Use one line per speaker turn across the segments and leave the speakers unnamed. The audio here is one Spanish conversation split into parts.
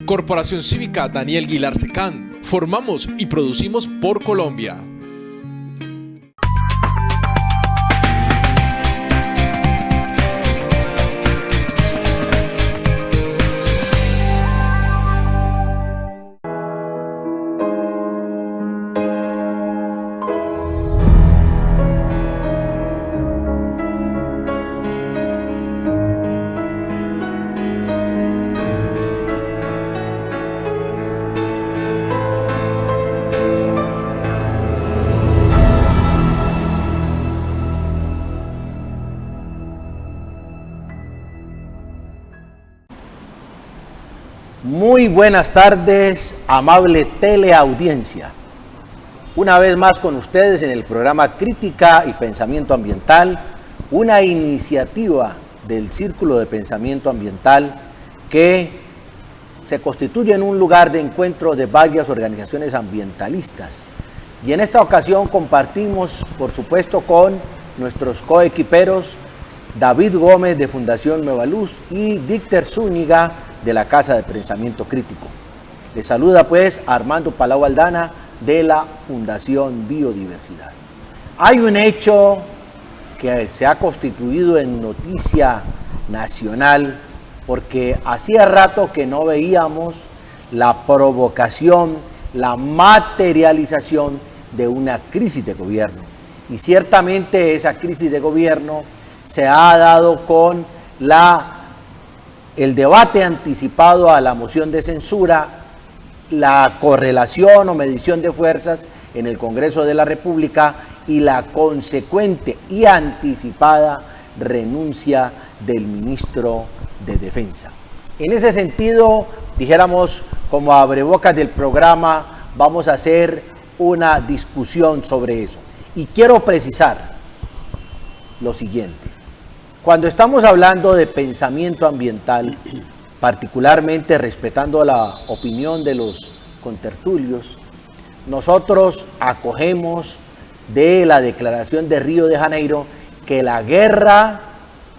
Corporación Cívica Daniel Guilar Secán. Formamos y producimos por Colombia.
Muy buenas tardes, amable teleaudiencia. Una vez más con ustedes en el programa Crítica y Pensamiento Ambiental, una iniciativa del Círculo de Pensamiento Ambiental que se constituye en un lugar de encuentro de varias organizaciones ambientalistas. Y en esta ocasión compartimos, por supuesto, con nuestros coequiperos David Gómez de Fundación Nueva Luz y Dícter Zúñiga de la Casa de Pensamiento Crítico. Les saluda pues Armando Palau Aldana de la Fundación Biodiversidad. Hay un hecho que se ha constituido en noticia nacional porque hacía rato que no veíamos la provocación, la materialización de una crisis de gobierno. Y ciertamente esa crisis de gobierno se ha dado con el debate anticipado a la moción de censura, la correlación o medición de fuerzas en el Congreso de la República y la consecuente y anticipada renuncia del ministro de Defensa. En ese sentido, dijéramos como abrebocas del programa, vamos a hacer una discusión sobre eso. Y quiero precisar lo siguiente. Cuando estamos hablando de pensamiento ambiental, particularmente respetando la opinión de los contertulios, nosotros acogemos de la Declaración de Río de Janeiro que la guerra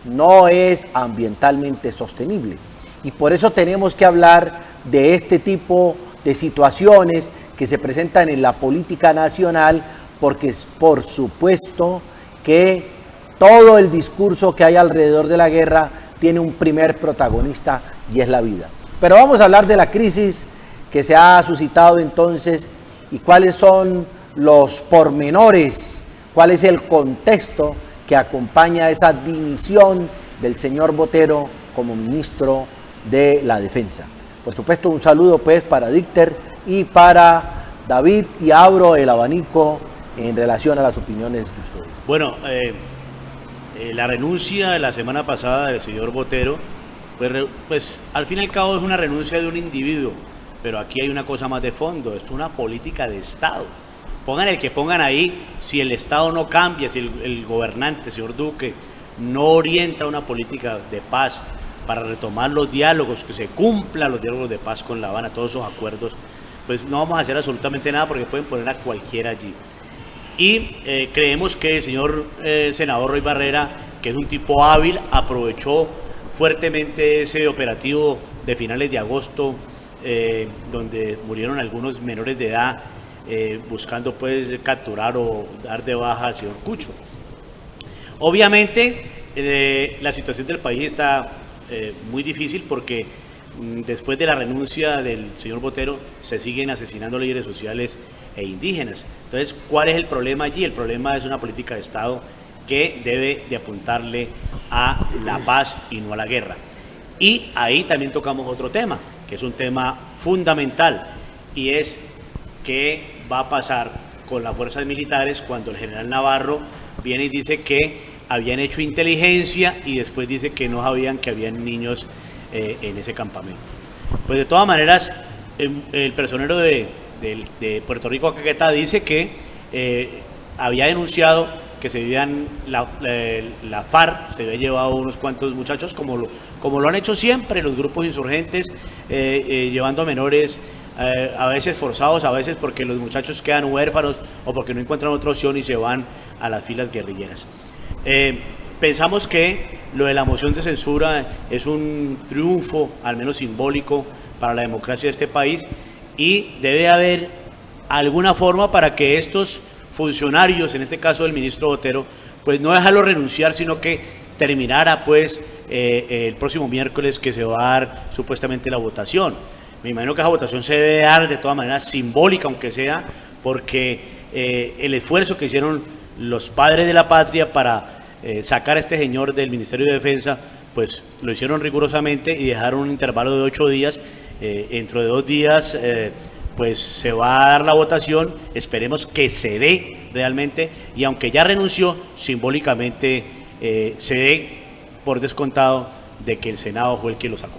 no es ambientalmente sostenible. Y por eso tenemos que hablar de este tipo de situaciones que se presentan en la política nacional, porque es por supuesto que todo el discurso que hay alrededor de la guerra tiene un primer protagonista y es la vida. Pero vamos a hablar de la crisis que se ha suscitado entonces y cuáles son los pormenores, cuál es el contexto que acompaña a esa dimisión del señor Botero como ministro de la Defensa. Por supuesto, un saludo pues para Dícter y para David y abro el abanico en relación a las opiniones de ustedes.
Bueno, la renuncia de la semana pasada del señor Botero, pues al fin y al cabo es una renuncia de un individuo, pero aquí hay una cosa más de fondo, esto es una política de Estado. Pongan el que pongan ahí, si el Estado no cambia, si el gobernante, señor Duque, no orienta una política de paz para retomar los diálogos, que se cumplan los diálogos de paz con La Habana, todos esos acuerdos, pues no vamos a hacer absolutamente nada porque pueden poner a cualquiera allí. Y creemos que el señor senador Roy Barrera, que es un tipo hábil, aprovechó fuertemente ese operativo de finales de agosto, donde murieron algunos menores de edad, buscando pues capturar o dar de baja al señor Cucho. Obviamente la situación del país está muy difícil porque después de la renuncia del señor Botero se siguen asesinando líderes sociales e indígenas. Entonces, ¿cuál es el problema allí? El problema es una política de Estado que debe de apuntarle a la paz y no a la guerra. Y ahí también tocamos otro tema, que es un tema fundamental, y es qué va a pasar con las fuerzas militares cuando el general Navarro viene y dice que habían hecho inteligencia y después dice que no sabían que habían niños en ese campamento. Pues de todas maneras, el personero de Puerto Rico, Caquetá, dice que había denunciado que se habían, la FARC se había llevado unos cuantos muchachos, como lo han hecho siempre los grupos insurgentes, llevando a menores, a veces forzados, a veces porque los muchachos quedan huérfanos o porque no encuentran otra opción y se van a las filas guerrilleras. pensamos que lo de la moción de censura es un triunfo, al menos simbólico, para la democracia de este país, y debe haber alguna forma para que estos funcionarios, en este caso el ministro Botero, pues no dejarlo renunciar, sino que terminara pues el próximo miércoles, que se va a dar supuestamente la votación. Me imagino que esa votación se debe dar de todas maneras simbólica, aunque sea, porque el esfuerzo que hicieron los padres de la patria para sacar a este señor del Ministerio de Defensa, pues lo hicieron rigurosamente y dejaron un intervalo de 8 días. Dentro de 2 días pues se va a dar la votación, esperemos que se dé realmente, y aunque ya renunció, simbólicamente se dé por descontado de que el Senado fue el que lo sacó.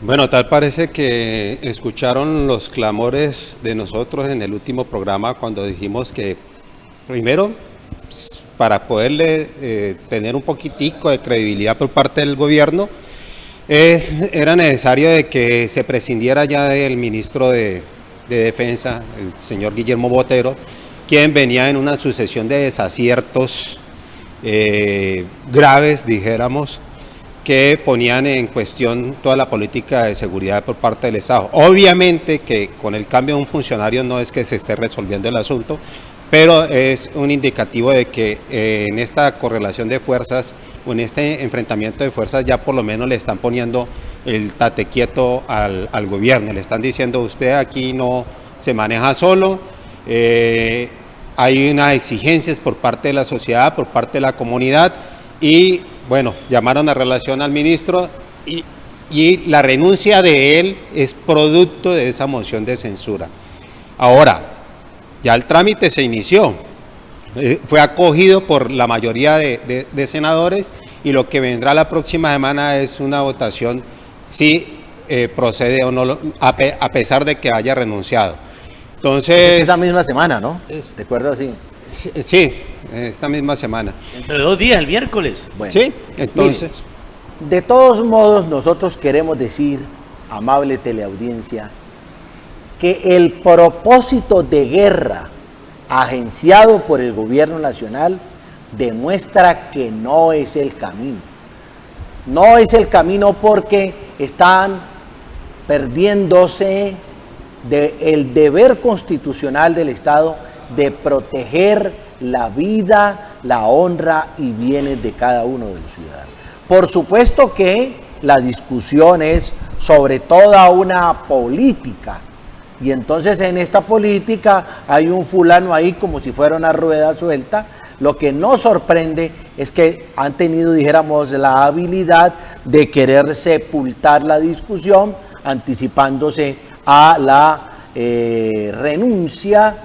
Bueno, tal parece que escucharon los clamores de nosotros en el último programa cuando dijimos que primero, para poderle tener un poquitico de credibilidad por parte del gobierno, era necesario de que se prescindiera ya del ministro de Defensa, el señor Guillermo Botero, quien venía en una sucesión de desaciertos graves, dijéramos, que ponían en cuestión toda la política de seguridad por parte del Estado. Obviamente que con el cambio de un funcionario no es que se esté resolviendo el asunto, pero es un indicativo de que en esta correlación de fuerzas o en este enfrentamiento de fuerzas ya por lo menos le están poniendo el tate quieto al gobierno, le están diciendo usted aquí no se maneja solo, hay unas exigencias por parte de la sociedad, por parte de la comunidad, y bueno, llamaron a relación al ministro y la renuncia de él es producto de esa moción de censura. Ahora, ya el trámite se inició, fue acogido por la mayoría de senadores, y lo que vendrá la próxima semana es una votación si procede o no, a pesar de que haya renunciado. Entonces,
esta misma semana, ¿no? ¿Recuerdo así?
Sí, esta misma semana.
Entre 2 días, el miércoles.
Bueno,
sí, entonces.
Mire, de todos modos, nosotros queremos decir, amable teleaudiencia, que el propósito de guerra agenciado por el gobierno nacional demuestra que no es el camino. No es el camino porque están perdiéndose del deber constitucional del Estado de proteger la vida, la honra y bienes de cada uno de los ciudadanos. Por supuesto que la discusión es sobre toda una política, y entonces en esta política hay un fulano ahí como si fuera una rueda suelta. Lo que nos sorprende es que han tenido, dijéramos, la habilidad de querer sepultar la discusión, anticipándose a la renuncia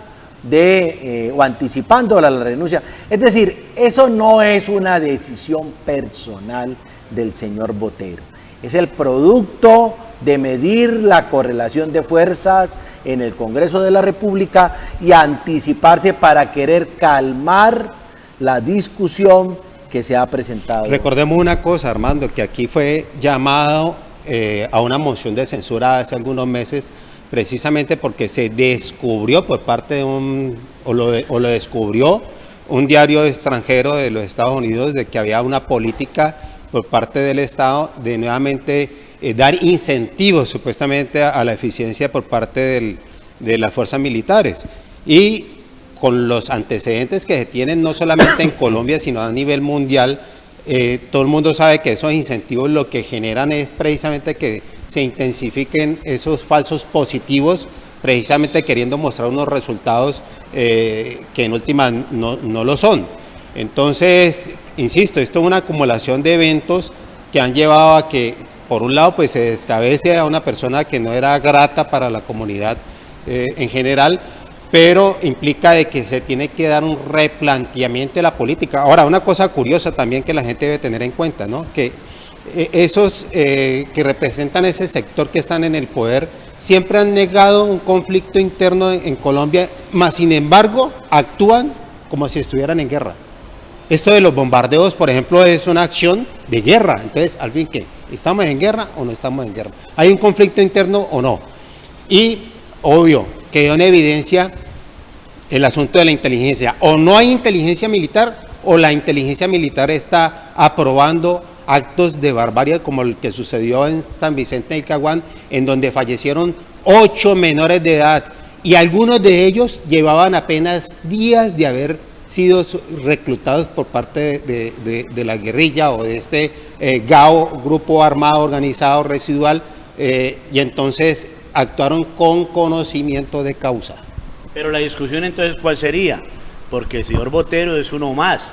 o anticipándola a la renuncia. Es decir, eso no es una decisión personal del señor Botero, es el producto de medir la correlación de fuerzas en el Congreso de la República y anticiparse para querer calmar la discusión que se ha presentado.
Recordemos una cosa, Armando, que aquí fue llamado a una moción de censura hace algunos meses, precisamente porque se descubrió por parte de lo descubrió un diario extranjero de los Estados Unidos, de que había una política por parte del Estado de nuevamente dar incentivos supuestamente a la eficiencia por parte de las fuerzas militares. Y con los antecedentes que se tienen no solamente en Colombia, sino a nivel mundial, todo el mundo sabe que esos incentivos lo que generan es precisamente que se intensifiquen esos falsos positivos, precisamente queriendo mostrar unos resultados que en última no lo son. Entonces, insisto, esto es una acumulación de eventos que han llevado a que, por un lado, pues se descabece a una persona que no era grata para la comunidad en general, pero implica de que se tiene que dar un replanteamiento de la política. Ahora, una cosa curiosa también que la gente debe tener en cuenta, ¿no? Que esos que representan ese sector que están en el poder siempre han negado un conflicto interno en Colombia, mas sin embargo actúan como si estuvieran en guerra. Esto de los bombardeos, por ejemplo, es una acción de guerra. Entonces, al fin, ¿qué? ¿Estamos en guerra o no estamos en guerra? ¿Hay un conflicto interno o no? Y, obvio, quedó en evidencia el asunto de la inteligencia. O no hay inteligencia militar o la inteligencia militar está aprobando actos de barbarie como el que sucedió en San Vicente del Caguán, en donde fallecieron 8 menores de edad y algunos de ellos llevaban apenas días de haber sido reclutados por parte de la guerrilla o de este GAO, Grupo Armado Organizado Residual, y entonces actuaron con conocimiento de causa.
Pero la discusión entonces, ¿cuál sería? Porque el señor Botero es uno más.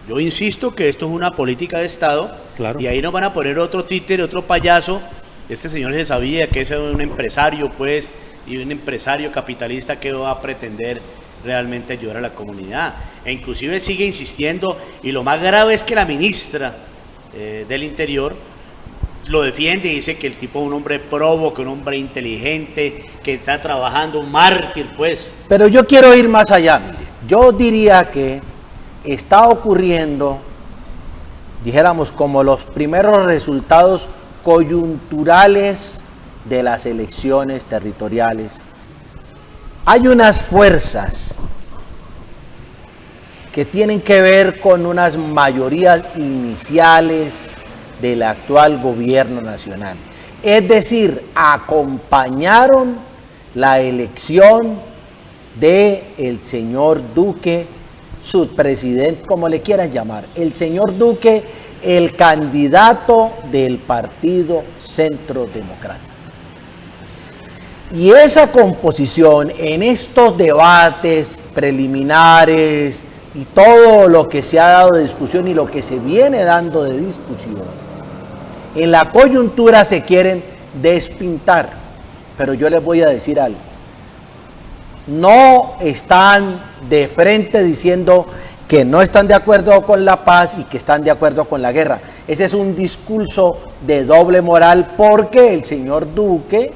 Yo insisto que esto es una política de Estado, claro, y ahí nos van a poner otro títere, otro payaso. Este señor se sabía que es un empresario, pues, y un empresario capitalista que va a pretender realmente ayudar a la comunidad. E inclusive sigue insistiendo, y lo más grave es que la ministra del Interior lo defiende y dice que el tipo es un hombre probo, que un hombre inteligente, que está trabajando, un mártir, pues.
Pero yo quiero ir más allá, mire. Yo diría que está ocurriendo, dijéramos, como los primeros resultados coyunturales de las elecciones territoriales. Hay unas fuerzas que tienen que ver con unas mayorías iniciales del actual gobierno nacional. Es decir, acompañaron la elección del señor Duque, subpresidente, como le quieran llamar, el señor Duque, el candidato del Partido Centro Democrático. Y esa composición en estos debates preliminares y todo lo que se ha dado de discusión y lo que se viene dando de discusión, en la coyuntura se quieren despintar. Pero yo les voy a decir algo. No están de frente diciendo que no están de acuerdo con la paz y que están de acuerdo con la guerra. Ese es un discurso de doble moral, porque el señor Duque,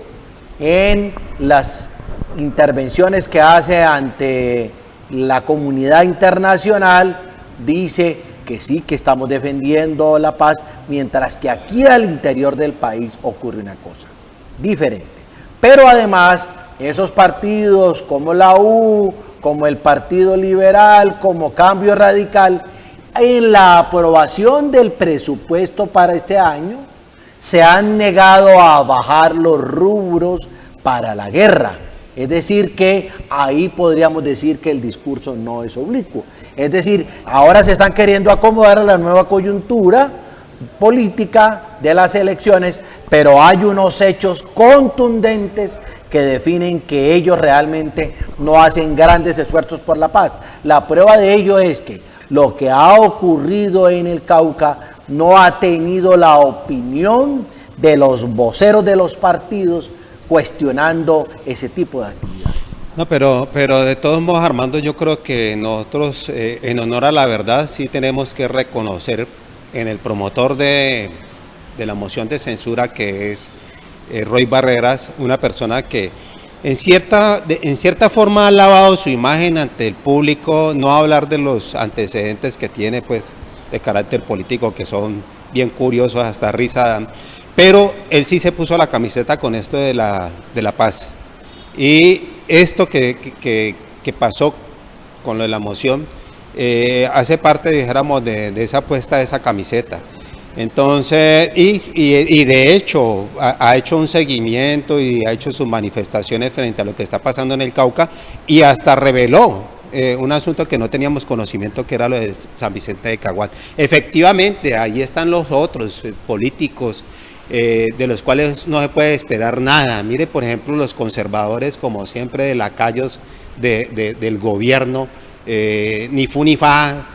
en las intervenciones que hace ante la comunidad internacional, dice que sí, que estamos defendiendo la paz, mientras que aquí al interior del país ocurre una cosa diferente. Pero además, esos partidos como la U, como el Partido Liberal, como Cambio Radical, en la aprobación del presupuesto para este año, se han negado a bajar los rubros para la guerra. Es decir, que ahí podríamos decir que el discurso no es oblicuo. Es decir, ahora se están queriendo acomodar a la nueva coyuntura política de las elecciones, pero hay unos hechos contundentes que definen que ellos realmente no hacen grandes esfuerzos por la paz. La prueba de ello es que lo que ha ocurrido en el Cauca no ha tenido la opinión de los voceros de los partidos cuestionando ese tipo de actividades.
No, pero de todos modos, Armando, yo creo que nosotros, en honor a la verdad, sí tenemos que reconocer en el promotor de la moción de censura, que es Roy Barreras, una persona que en cierta forma ha lavado su imagen ante el público, no hablar de los antecedentes que tiene, pues, de carácter político, que son bien curiosos, hasta risa dan. Pero él sí se puso la camiseta con esto de la paz. Y esto que pasó con lo de la moción hace parte, dijéramos, de esa puesta de esa camiseta. Entonces, y de hecho, ha hecho un seguimiento y ha hecho sus manifestaciones frente a lo que está pasando en el Cauca, y hasta reveló un asunto que no teníamos conocimiento, que era lo de San Vicente de Caguán. Efectivamente, ahí están los otros políticos de los cuales no se puede esperar nada. Mire, por ejemplo, los conservadores, como siempre, de lacayos del gobierno, ni fu ni fa,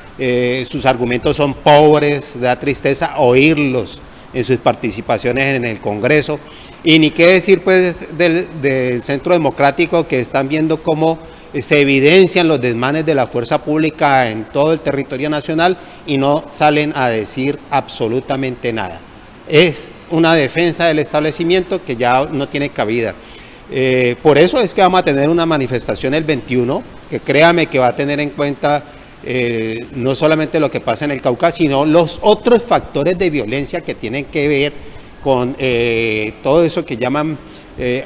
sus argumentos son pobres, da tristeza oírlos en sus participaciones en el Congreso, y ni qué decir, pues, del Centro Democrático, que están viendo cómo se evidencian los desmanes de la fuerza pública en todo el territorio nacional y no salen a decir absolutamente nada. Es una defensa del establecimiento que ya no tiene cabida. Por eso es que vamos a tener una manifestación el 21, que créame que va a tener en cuenta no solamente lo que pasa en el Cauca, sino los otros factores de violencia que tienen que ver con todo eso que llaman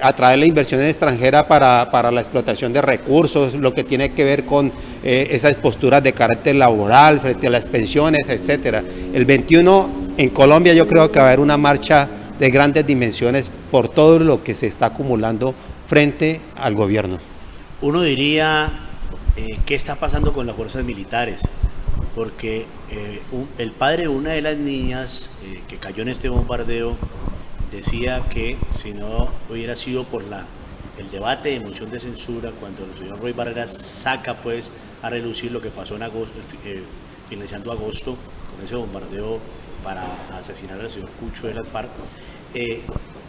atraer la inversión extranjera para la explotación de recursos, lo que tiene que ver con esas posturas de carácter laboral frente a las pensiones, etcétera. El 21 en Colombia yo creo que va a haber una marcha de grandes dimensiones por todo lo que se está acumulando frente al gobierno.
Uno diría, ¿qué está pasando con las fuerzas militares? Porque el padre de una de las niñas que cayó en este bombardeo decía que si no hubiera sido por el debate de moción de censura, cuando el señor Roy Barreras saca pues a relucir lo que pasó en agosto, finalizando agosto, con ese bombardeo para asesinar al señor Cucho de las FARC,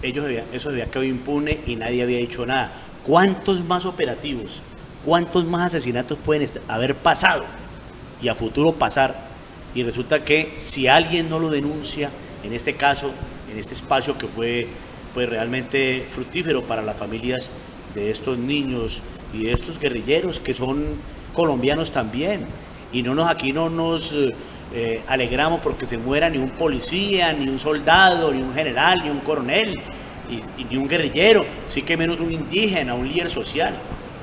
eso había quedado impune y nadie había dicho nada. ¿Cuántos más operativos, cuántos más asesinatos pueden haber pasado y a futuro pasar? Y resulta que si alguien no lo denuncia, en este caso, en este espacio que fue pues realmente fructífero para las familias de estos niños y de estos guerrilleros que son colombianos también, y aquí no nos alegramos porque se muera ni un policía, ni un soldado, ni un general, ni un coronel, y ni un guerrillero, sí que menos un indígena, un líder social.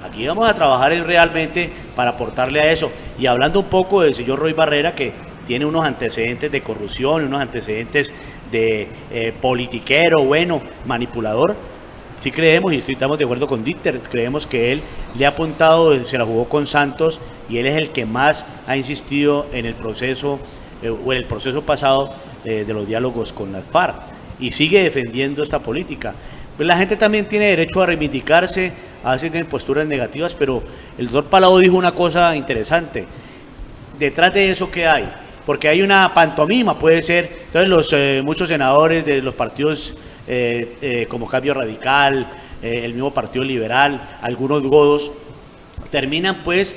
Aquí vamos a trabajar realmente para aportarle a eso. Y hablando un poco del señor Roy Barrera, que tiene unos antecedentes de corrupción, unos antecedentes de politiquero, manipulador, sí creemos, y estamos de acuerdo con Dieter, creemos que él le ha apuntado, se la jugó con Santos, y él es el que más ha insistido en el proceso, o en el proceso pasado de los diálogos con las FARC, y sigue defendiendo esta política. Pues la gente también tiene derecho a reivindicarse, a hacer posturas negativas, pero el doctor Palao dijo una cosa interesante. Detrás de eso, ¿qué hay? Porque hay una pantomima, puede ser. Entonces muchos senadores de los partidos como Cambio Radical, el mismo Partido Liberal, algunos godos, terminan pues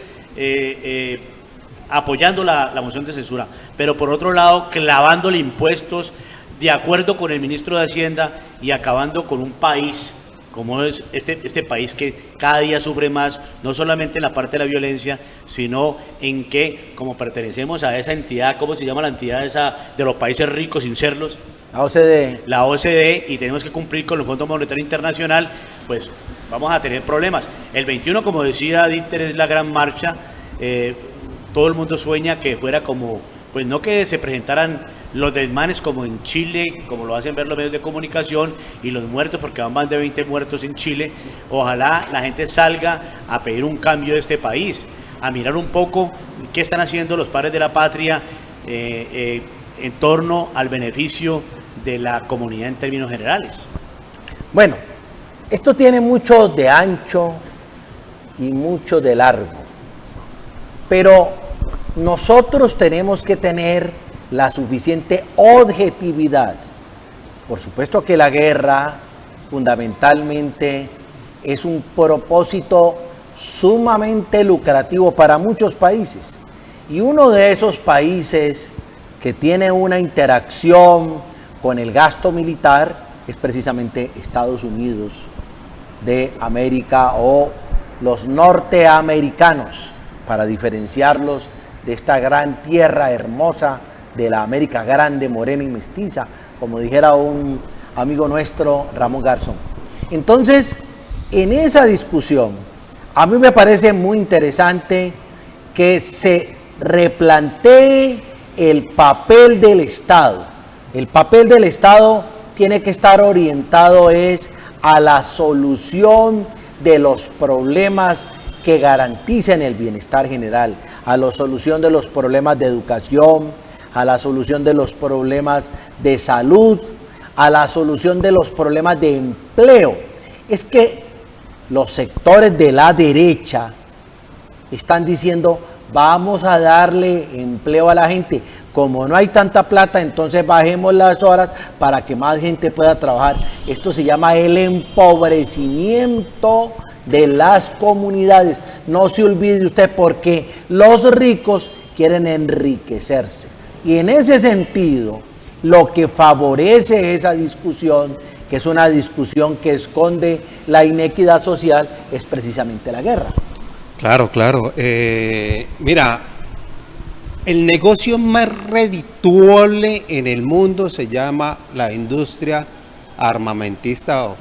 apoyando la moción de censura, pero por otro lado clavándole impuestos de acuerdo con el ministro de Hacienda y acabando con un país como es este país que cada día sufre más, no solamente en la parte de la violencia, sino en que, como pertenecemos a esa entidad, ¿cómo se llama la entidad esa de los países ricos sin serlos?
La OCDE.
La OCDE, y tenemos que cumplir con el Fondo Monetario Internacional, pues vamos a tener problemas. El 21, como decía Dieter, es la gran marcha. Todo el mundo sueña que fuera como, pues no que se presentaran los desmanes como en Chile, como lo hacen ver los medios de comunicación, y los muertos, porque van más de 20 muertos en Chile. Ojalá la gente salga a pedir un cambio de este país, a mirar un poco qué están haciendo los padres de la patria en torno al beneficio de la comunidad en términos generales.
Bueno, esto tiene mucho de ancho y mucho de largo, pero nosotros tenemos que tener la suficiente objetividad. Por supuesto que la guerra fundamentalmente es un propósito sumamente lucrativo para muchos países, y uno de esos países que tiene una interacción con el gasto militar es precisamente Estados Unidos de América, o los norteamericanos, para diferenciarlos de esta gran tierra hermosa de la América grande, morena y mestiza, como dijera un amigo nuestro, Ramón Garzón. Entonces, en esa discusión, a mí me parece muy interesante que se replantee el papel del Estado. El papel del Estado tiene que estar orientado a la solución de los problemas que garanticen el bienestar general, a la solución de los problemas de educación, a la solución de los problemas de salud, a la solución de los problemas de empleo. Es que los sectores de la derecha están diciendo: vamos a darle empleo a la gente. Como no hay tanta plata, entonces bajemos las horas para que más gente pueda trabajar. Esto se llama el empobrecimiento de las comunidades. No se olvide usted, porque los ricos quieren enriquecerse. Y en ese sentido, lo que favorece esa discusión, que es una discusión que esconde la inequidad social, es precisamente la guerra.
Claro, claro. Mira, el negocio más redituable en el mundo se llama la industria armamentista o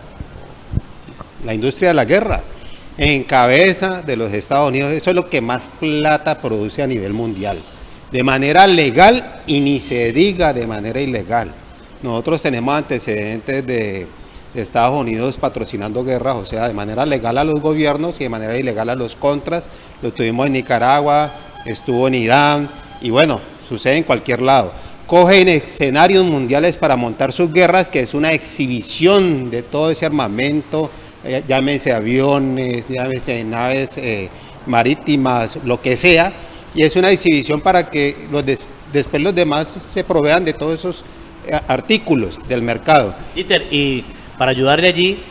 la industria de la guerra, en cabeza de los Estados Unidos. Eso es lo que más plata produce a nivel mundial, de manera legal y ni se diga de manera ilegal. Nosotros tenemos antecedentes de Estados Unidos patrocinando guerras, o sea, de manera legal a los gobiernos y de manera ilegal a los contras. Lo tuvimos en Nicaragua, estuvo en Irán y bueno, sucede en cualquier lado. Cogen escenarios mundiales para montar sus guerras, que es una exhibición de todo ese armamento, llámese aviones, llámese naves marítimas, lo que sea, y es una exhibición para que después los demás se provean de todos esos artículos del mercado.
Dieter, y para ayudarle allí,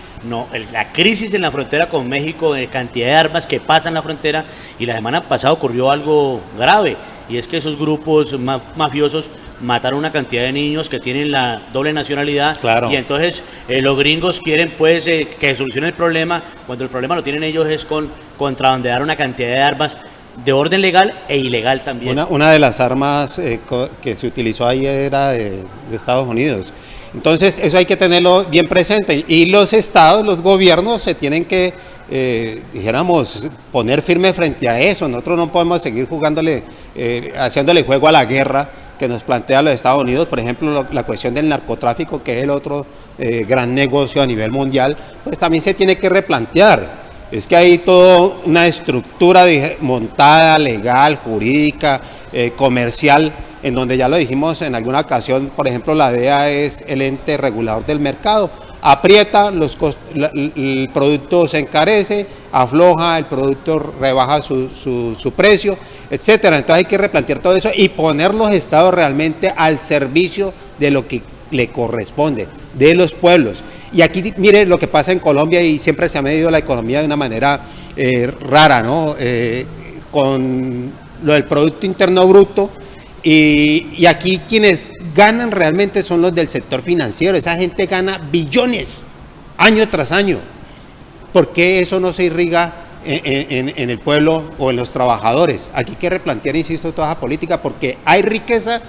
la crisis en la frontera con México, de cantidad de armas que pasan la frontera, y la semana pasada ocurrió algo grave, y es que esos grupos mafiosos mataron una cantidad de niños que tienen la doble nacionalidad.
Claro.
Y entonces los gringos quieren pues que solucione el problema, cuando el problema lo tienen ellos es con contrabandear una cantidad de armas de orden legal e ilegal también.
Una de las armas que se utilizó ahí era de Estados Unidos. Entonces eso hay que tenerlo bien presente, y los estados, los gobiernos se tienen que, dijéramos, poner firme frente a eso. Nosotros no podemos seguir haciéndole juego a la guerra que nos plantea los Estados Unidos. Por ejemplo, la cuestión del narcotráfico, que es el otro gran negocio a nivel mundial, pues también se tiene que replantear. Es que hay toda una estructura montada, legal, jurídica, comercial, en donde ya lo dijimos en alguna ocasión. Por ejemplo, la DEA es el ente regulador del mercado. Aprieta, el producto se encarece, afloja, el producto rebaja su precio, etcétera. Entonces hay que replantear todo eso y poner los estados realmente al servicio de lo que le corresponde, de los pueblos. Y aquí mire lo que pasa en Colombia, y siempre se ha medido la economía de una manera rara, ¿no? Con lo del Producto Interno Bruto, y aquí quienes ganan realmente son los del sector financiero. Esa gente gana billones año tras año. ¿Por qué eso no se irriga en el pueblo o en los trabajadores? Aquí hay que replantear, insisto, toda esa política, porque hay riqueza,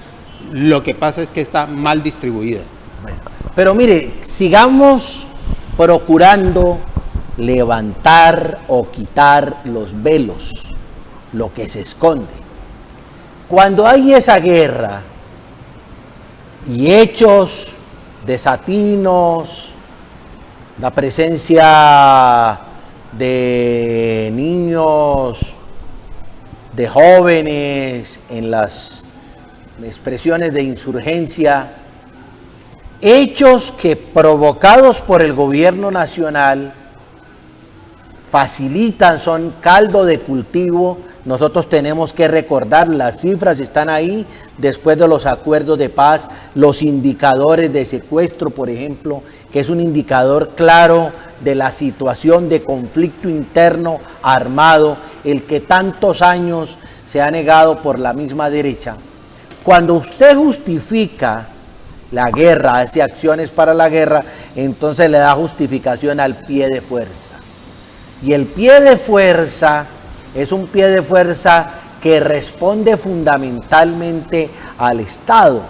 lo que pasa es que está mal distribuida.
Bueno, pero mire, sigamos procurando levantar o quitar los velos, lo que se esconde. Cuando hay esa guerra y hechos desatinos, la presencia de niños, de jóvenes en las expresiones de insurgencia, hechos que provocados por el gobierno nacional facilitan, son caldo de cultivo. Nosotros tenemos que recordar, las cifras están ahí, después de los acuerdos de paz, los indicadores de secuestro, por ejemplo, que es un indicador claro de la situación de conflicto interno armado, el que tantos años se ha negado por la misma derecha. Cuando usted justifica la guerra, hace acciones para la guerra, entonces le da justificación al pie de fuerza. Y el pie de fuerza es un pie de fuerza que responde fundamentalmente al Estado,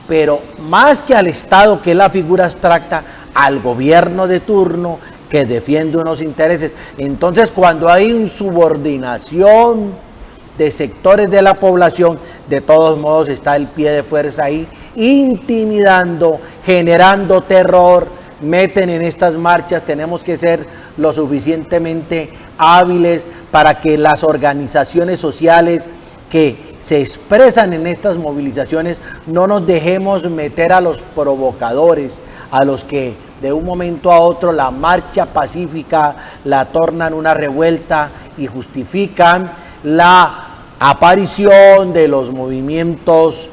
pero más que al Estado, que es la figura abstracta, al gobierno de turno que defiende unos intereses. Entonces, cuando hay una subordinación de sectores de la población, de todos modos está el pie de fuerza ahí, intimidando, generando terror. Meten en estas marchas. Tenemos que ser lo suficientemente hábiles para que las organizaciones sociales que se expresan en estas movilizaciones no nos dejemos meter a los provocadores, a los que de un momento a otro la marcha pacífica la tornan una revuelta y justifican la aparición de los movimientos,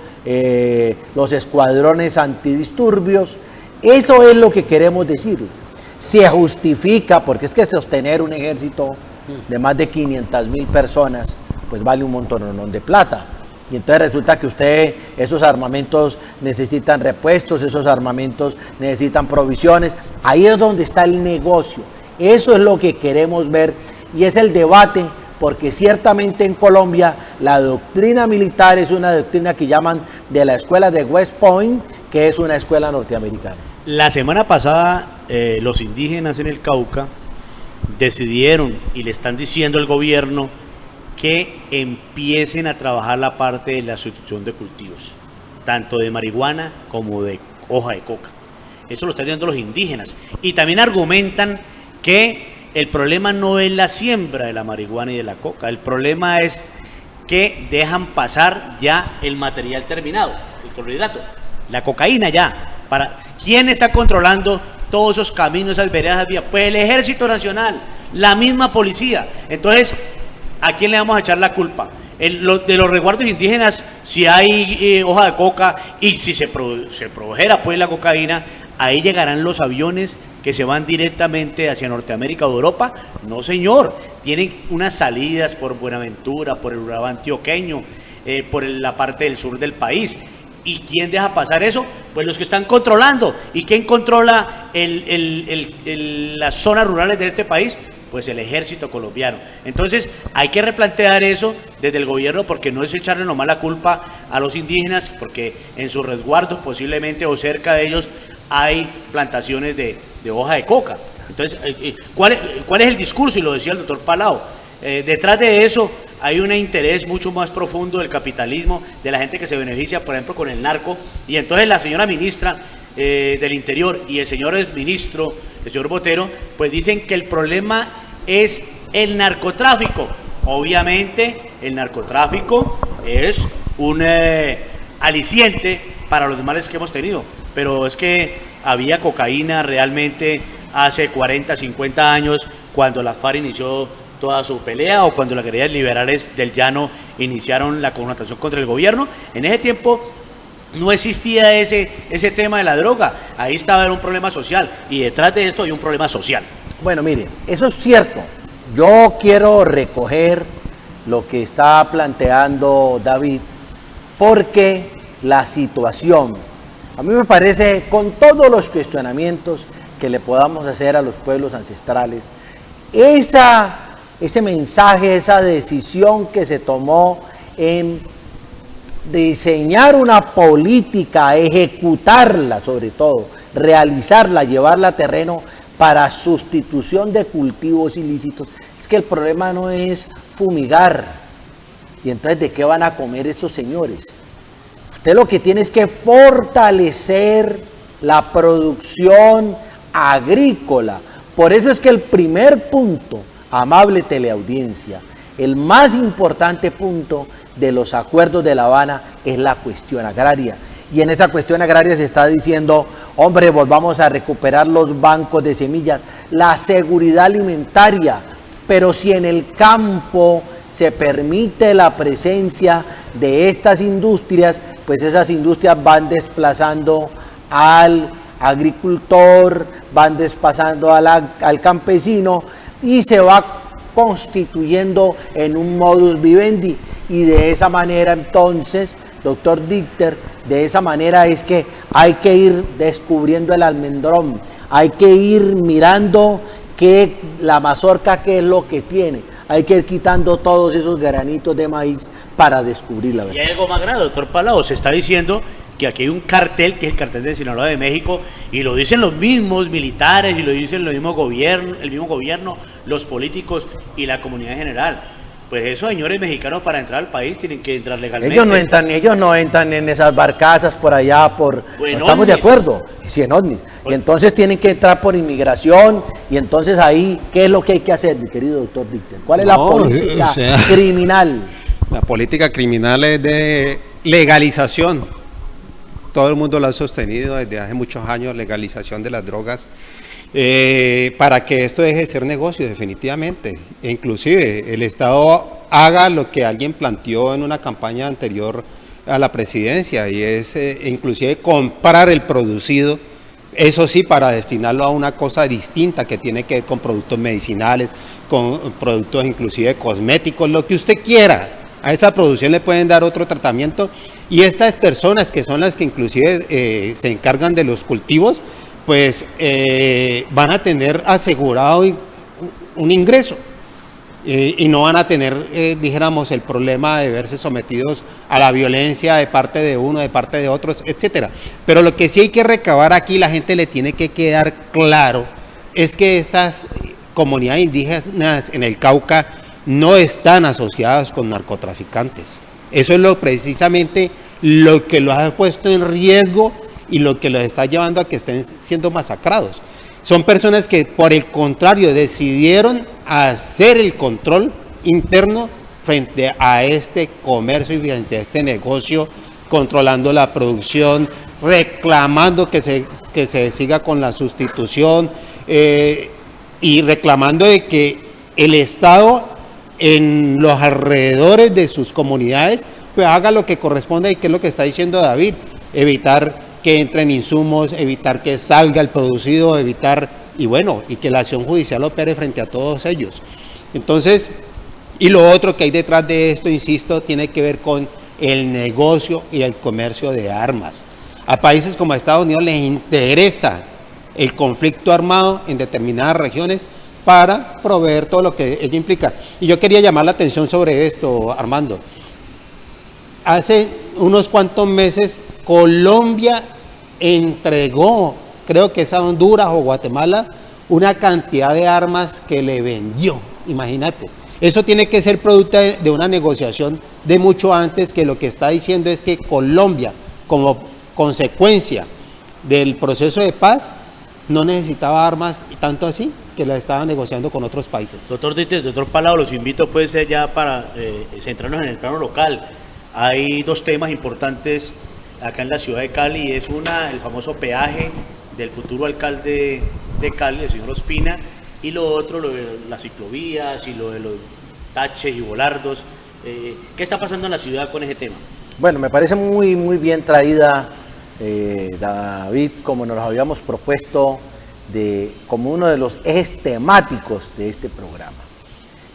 los escuadrones antidisturbios. Eso es lo que queremos decirles. Se justifica, porque es que sostener un ejército de más de 500,000 personas, pues vale un montón de plata. Y entonces resulta que esos armamentos necesitan repuestos, esos armamentos necesitan provisiones. Ahí es donde está el negocio. Eso es lo que queremos ver, y es el debate, porque ciertamente en Colombia la doctrina militar es una doctrina que llaman de la escuela de West Point, que es una escuela norteamericana.
La semana pasada los indígenas en el Cauca decidieron y le están diciendo al gobierno que empiecen a trabajar la parte de la sustitución de cultivos, tanto de marihuana como de hoja de coca. Eso lo están diciendo los indígenas. Y también argumentan que el problema no es la siembra de la marihuana y de la coca, el problema es que dejan pasar ya el material terminado, el clorhidrato, la cocaína ya. ¿Quién está controlando todos esos caminos, esas veredas, esas vías? Pues el Ejército Nacional, la misma policía. Entonces, ¿a quién le vamos a echar la culpa? De los resguardos indígenas, si hay hoja de coca y si se produjera pues la cocaína, ahí llegarán los aviones que se van directamente hacia Norteamérica o Europa. No, señor, tienen unas salidas por Buenaventura, por el Urabá antioqueño, por la parte del sur del país. ¿Y quién deja pasar eso? Pues los que están controlando. ¿Y quién controla las zonas rurales de este país? Pues el ejército colombiano. Entonces hay que replantear eso desde el gobierno, porque no es echarle nomás la culpa a los indígenas, porque en sus resguardos posiblemente o cerca de ellos hay plantaciones de hoja de coca. Entonces, ¿cuál es el discurso? Y lo decía el doctor Palau. Detrás de eso hay un interés mucho más profundo del capitalismo, de la gente que se beneficia, por ejemplo, con el narco. Y entonces la señora ministra del Interior y el señor ministro, el señor Botero, pues dicen que el problema es el narcotráfico. Obviamente el narcotráfico es un aliciente para los males que hemos tenido, pero es que había cocaína realmente hace 40, 50 años, cuando la FARC inició toda su pelea, o cuando las guerrillas liberales del Llano iniciaron la confrontación contra el gobierno. En ese tiempo no existía ese tema de la droga. Ahí estaba un problema social, y detrás de esto hay un problema social.
Bueno, mire, eso es cierto. Yo quiero recoger lo que está planteando David, porque la situación, a mí me parece, con todos los cuestionamientos que le podamos hacer a los pueblos ancestrales, ese mensaje, esa decisión que se tomó en diseñar una política, ejecutarla sobre todo, realizarla, llevarla a terreno para sustitución de cultivos ilícitos, es que el problema no es fumigar. Y entonces, ¿de qué van a comer estos señores? Usted lo que tiene es que fortalecer la producción agrícola. Por eso es que el primer punto, amable teleaudiencia, el más importante punto de los acuerdos de La Habana es la cuestión agraria. Y en esa cuestión agraria se está diciendo, hombre, volvamos a recuperar los bancos de semillas, la seguridad alimentaria. Pero si en el campo se permite la presencia de estas industrias, pues esas industrias van desplazando al agricultor, van desplazando al campesino, y se va constituyendo en un modus vivendi. Y de esa manera, entonces, doctor Dichter, de esa manera es que hay que ir descubriendo el almendrón, hay que ir mirando que la mazorca, qué es lo que tiene, hay que ir quitando todos esos granitos de maíz para descubrir la verdad.
Y hay algo más grave, doctor Palau, se está diciendo que aquí hay un cartel, que es el cartel de Sinaloa de México, y lo dicen los mismos militares, y lo dicen el mismo gobierno, los políticos y la comunidad en general. Pues esos señores mexicanos, para entrar al país tienen que entrar legalmente.
Ellos no entran en esas barcazas por allá, no estamos ovnis. De acuerdo, sí, en ovnis. Y entonces tienen que entrar por inmigración, y entonces ahí, ¿qué es lo que hay que hacer, mi querido doctor Dichter? ¿Cuál es la política criminal?
La política criminal es de legalización. Todo el mundo lo ha sostenido desde hace muchos años, legalización de las drogas, para que esto deje de ser negocio, definitivamente. E inclusive el Estado haga lo que alguien planteó en una campaña anterior a la presidencia, y es inclusive comprar el producido, eso sí, para destinarlo a una cosa distinta que tiene que ver con productos medicinales, con productos inclusive cosméticos, lo que usted quiera. A esa producción le pueden dar otro tratamiento, y estas personas, que son las que inclusive se encargan de los cultivos, pues van a tener asegurado un ingreso. y no van a tener, dijéramos, el problema de verse sometidos a la violencia de parte de uno, de parte de otros, etcétera. Pero lo que sí hay que recabar aquí, la gente le tiene que quedar claro, es que estas comunidades indígenas en el Cauca no están asociadas con narcotraficantes. Eso es precisamente lo que los ha puesto en riesgo y lo que los está llevando a que estén siendo masacrados. Son personas que, por el contrario, decidieron hacer el control interno frente a este comercio y frente a este negocio, controlando la producción, reclamando que se siga con la sustitución y reclamando de que el Estado en los alrededores de sus comunidades pues haga lo que corresponde, y que es lo que está diciendo David, evitar que entren insumos, evitar que salga el producido, evitar, y que la acción judicial opere frente a todos ellos. Entonces, y lo otro que hay detrás de esto, insisto, tiene que ver con el negocio y el comercio de armas. A países como Estados Unidos les interesa el conflicto armado en determinadas regiones para proveer todo lo que ello implica. Y yo quería llamar la atención sobre esto, Armando. Hace unos cuantos meses Colombia entregó, creo que es a Honduras o Guatemala, una cantidad de armas que le vendió, imagínate. Eso tiene que ser producto de una negociación de mucho antes, que lo que está diciendo es que Colombia, como consecuencia del proceso de paz, no necesitaba armas, tanto así que la estaba negociando con otros países.
Doctor Palau, los invito pues ya para centrarnos en el plano local. Hay dos temas importantes acá en la ciudad de Cali. Es el famoso peaje del futuro alcalde de Cali, el señor Ospina, y lo otro, lo de las ciclovías y lo de los taches y volardos. ¿Qué está pasando en la ciudad con ese tema?
Bueno, me parece muy bien traída, David, como nos lo habíamos propuesto, como uno de los ejes temáticos de este programa.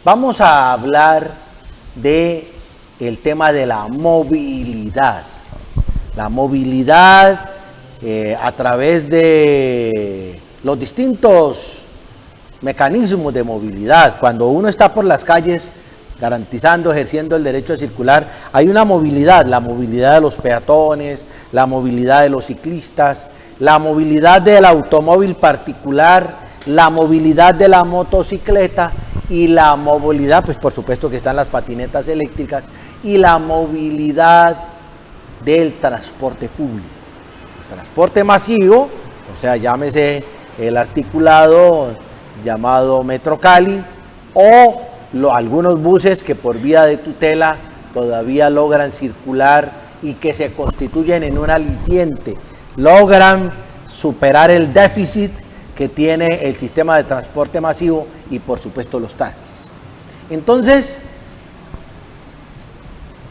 Vamos a hablar del tema de la movilidad. La movilidad a través de los distintos mecanismos de movilidad. Cuando uno está por las calles garantizando, ejerciendo el derecho a circular, hay una movilidad, la movilidad de los peatones, la movilidad de los ciclistas, la movilidad del automóvil particular, la movilidad de la motocicleta y la movilidad, pues por supuesto que están las patinetas eléctricas, y la movilidad del transporte público. El transporte masivo, o sea, llámese el articulado llamado Metro Cali, o algunos buses que por vía de tutela todavía logran circular y que se constituyen en un aliciente, logran superar el déficit que tiene el sistema de transporte masivo y por supuesto los taxis. Entonces,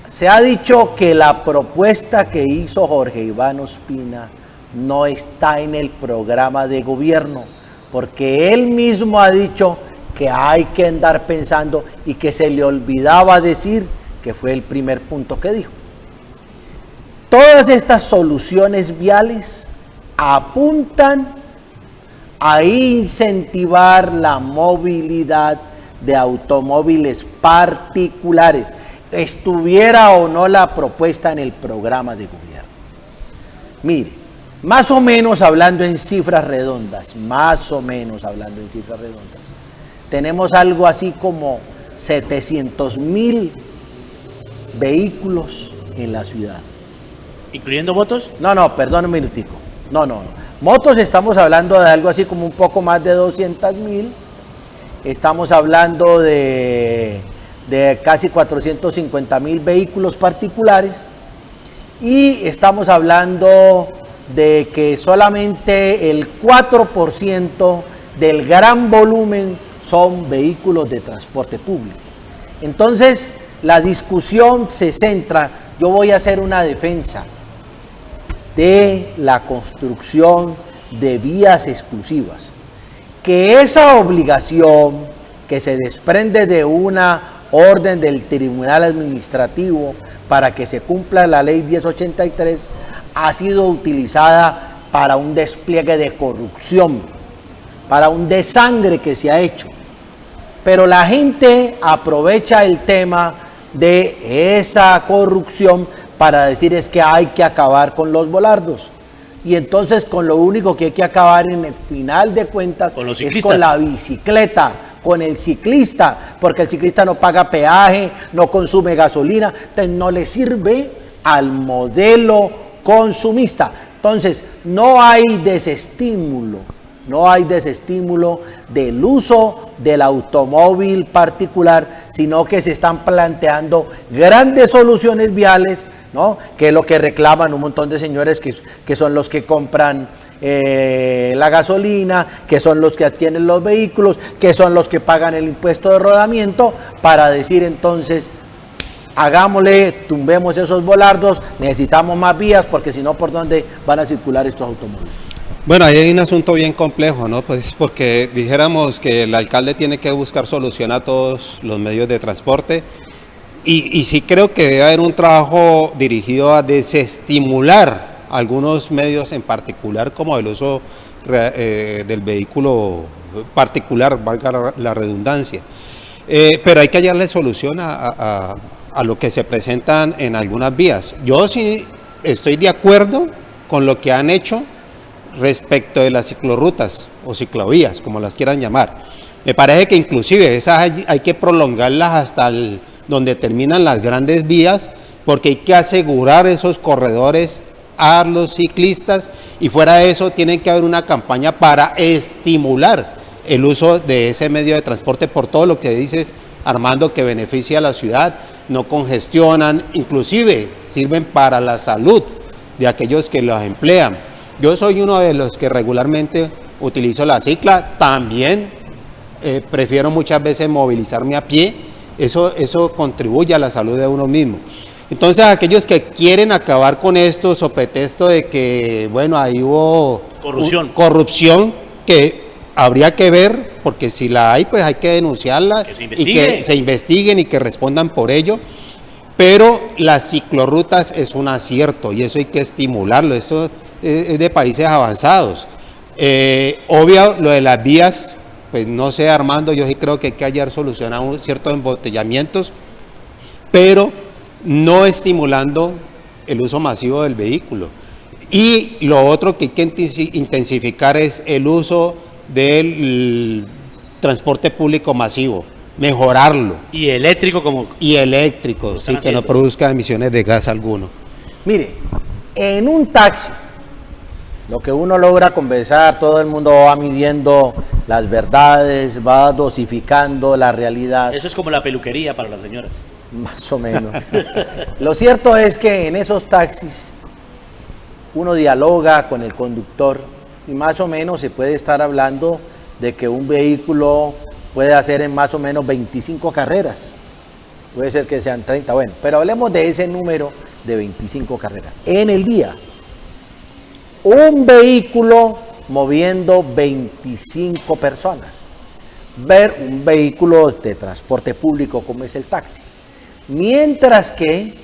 se ha dicho que la propuesta que hizo Jorge Iván Ospina no está en el programa de gobierno, porque él mismo ha dicho que hay que andar pensando y que se le olvidaba decir, que fue el primer punto que dijo. Todas estas soluciones viales apuntan a incentivar la movilidad de automóviles particulares, estuviera o no la propuesta en el programa de gobierno. Mire, más o menos hablando en cifras redondas, tenemos algo así como 700,000 vehículos en la ciudad.
¿Incluyendo motos?
No, perdón un minutico. No. Motos estamos hablando de algo así como un poco más de 200,000. Estamos hablando de casi 450,000 vehículos particulares. Y estamos hablando de que solamente el 4% del gran volumen son vehículos de transporte público. Entonces, la discusión se centra, yo voy a hacer una defensa de la construcción de vías exclusivas, que esa obligación que se desprende de una orden del Tribunal Administrativo para que se cumpla la Ley 1083 ha sido utilizada para un despliegue de corrupción, para un desangre que se ha hecho. Pero la gente aprovecha el tema de esa corrupción para decir es que hay que acabar con los volardos. Y entonces con lo único que hay que acabar en el final de cuentas es con la bicicleta, con el ciclista, porque el ciclista no paga peaje, no consume gasolina, entonces no le sirve al modelo consumista. Entonces no hay desestímulo del uso del automóvil particular, sino que se están planteando grandes soluciones viales, ¿no? Que es lo que reclaman un montón de señores que son los que compran la gasolina, que son los que adquieren los vehículos, que son los que pagan el impuesto de rodamiento, para decir entonces, hagámosle, tumbemos esos volardos, necesitamos más vías, porque si no, ¿por dónde van a circular estos automóviles?
Bueno, ahí hay un asunto bien complejo, ¿no? Pues porque dijéramos que el alcalde tiene que buscar solución a todos los medios de transporte y sí creo que debe haber un trabajo dirigido a desestimular algunos medios en particular, como el uso del vehículo particular, valga la redundancia. Pero hay que hallarle solución a lo que se presentan en algunas vías. Yo sí estoy de acuerdo con lo que han hecho respecto de las ciclorrutas o ciclovías, como las quieran llamar. Me parece que inclusive esas hay que prolongarlas hasta donde terminan las grandes vías, porque hay que asegurar esos corredores a los ciclistas, y fuera de eso tiene que haber una campaña para estimular el uso de ese medio de transporte por todo lo que dices, Armando, que beneficia a la ciudad, no congestionan, inclusive sirven para la salud de aquellos que los emplean. Yo soy uno de los que regularmente utilizo la cicla, también prefiero muchas veces movilizarme a pie, eso contribuye a la salud de uno mismo. Entonces, aquellos que quieren acabar con esto, so pretexto de que, bueno, ahí hubo corrupción, que habría que ver, porque si la hay, pues hay que denunciarla, y que se investiguen y que respondan por ello. Pero las ciclorrutas es un acierto y eso hay que estimularlo. Esto es de países avanzados. Obvio, lo de las vías, pues no sé, Armando, yo sí creo que hay que hallar solución a ciertos embotellamientos, pero no estimulando el uso masivo del vehículo. Y lo otro que hay que intensificar es el uso del transporte público masivo, mejorarlo.
Y eléctrico
sí, que no produzca emisiones de gas alguno.
Mire, en un taxi, lo que uno logra conversar, todo el mundo va midiendo las verdades, va dosificando la realidad.
Eso es como la peluquería para las señoras.
Más o menos. Lo cierto es que en esos taxis uno dialoga con el conductor y más o menos se puede estar hablando de que un vehículo puede hacer en más o menos 25 carreras. Puede ser que sean 30, bueno, pero hablemos de ese número de 25 carreras. En el día, un vehículo moviendo 25 personas. Ver un vehículo de transporte público como es el taxi. Mientras que